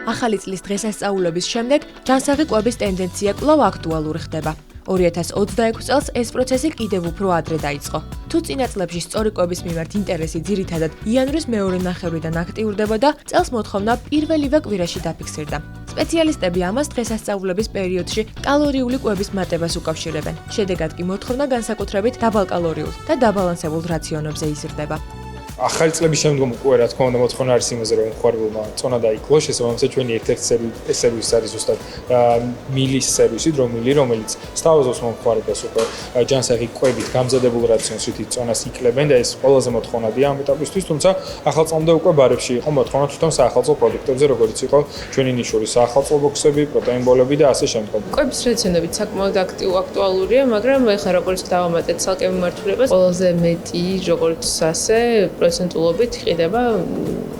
ახალი წლის დღესასწაულების შემდეგ ჯანსაღი კვების ტენდენცია კვლავ აქტუალური ხდება. 2026 წელს ეს პროცესი კიდევ უფრო ადრე დაიწყო. თუ წინა წლებში სწორი კვების მიმართ ინტერესი ძირითადად იანვრის მეორე ნახევრიდან აქტიურდებოდა, წელს მოთხოვნა პირველივე კვირაში დაფიქსირდა. სპეციალისტები ამას დღესასწაულების პერიოდში კალორიული კვების მატებას უკავშირებენ. შედეგად კი მოთხოვნა განსაკუთრებით დაბალკალორიულ და დაბალანსებულ რაციონებზე იზრდება. ახალი წლების შემდგომ უკვე რა თქმა უნდა მოთხოვნა არის იმაზე რომ მხარებულმა წონა დაიკლო, შესაბამისად ჩვენი ერთ-ერთი სერვისი არის ზუსტად მილის სერვისი, დრომილი, რომელიც სთავაზობს მომხმარებელს უკვე ჯანსაღი კვებით გამზადებულ რაციონს, რითიც წონას იკლებენ და ეს ყველაზე მოთხოვნადია ამ ეტაპისთვის, თუმცა ახალწლამდე უკვე ბარებში იყო მოთხოვნა თვითონ საახალწლო პროდუქტებზე, როგორც იყო ჩვენი ნიშური საახალწლო ბოქსები, პროტეინბოლები და ასე შემდგომ. კვების რაციონები საკმაოდ აქტუალურია, მაგრამ ეხლა როგორც დავამატეთ ცალკე მიმართულებას, ყველაზე მეტი როგორც ასე პროცენტულობით ხდება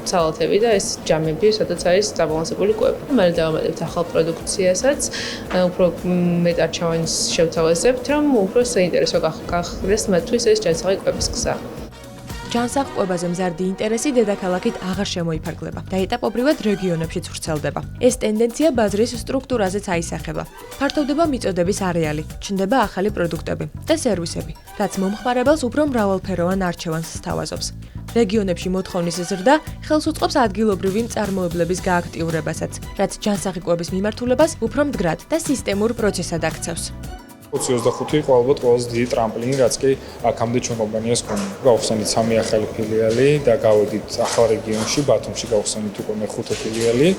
სალათები და ეს ჯამები, სადაც არის დაბალანსებული კვები. მალე დავამატებთ ახალ პროდუქციასაც, უფრო მეტ არჩევანს შევთავაზებთ, რომ უფრო საინტერესო გახდეს მათთვის ეს ჯანსაღი კვების გზა. ჯანსაღ კვებაზე მზარდი ინტერესი დედაქალაქით აღარ შემოიფარგლება და ეტაპობრივად რეგიონებშიც ვრცელდება. ეს ტენდენცია ბაზრის სტრუქტურაზეც აისახება. ფართოვდება მიწოდების არეალი, ჩნდება ახალი პროდუქტები და სერვისები, რაც მომხმარებელს უფრო მრავალფეროვან არჩევანს სთავაზობს. რეგიონებში მოთხოვნის ზრდა ხელს უწყობს ადგილობრივი მწარმოებლების გააქტიურებასაც, რაც ჯანსაღი კვების მიმართულებას უფრო მდგრად და სისტემურ პროცესად აქცევს. 25 იყო ალბათ ყველაზე დიდი ტრამპლინი, რაც კი აქამდე ჩვენ კომპანიას ჰქონდა. გავხსენით 3 ახალი ფილიალი და გავედით ახალ რეგიონში, ბათუმში გავხსენით უკვე მე-5 ფილიალი.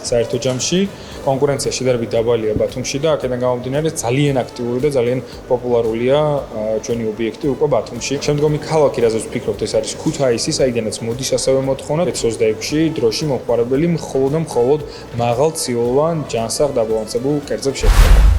საერთო ჯამში კონკურენცია შედარებით დაბალია ბათუმში და აქედან გამომდინარე ძალიან აქტიური და ძალიან პოპულარულია ჩვენი ობიექტი უკვე ბათუმში. შემდგომი ქალაქი, რაზეც ვფიქრობთ, ეს არის ქუთაისი, საიდანაც მოდის ასევე მოთხოვნა. 26-ში დროში მომხმარებელი მხოლოდ მაღალ ციოლოვან ჯანსაღ დაბალანსებულ კერძებს შეხვდება.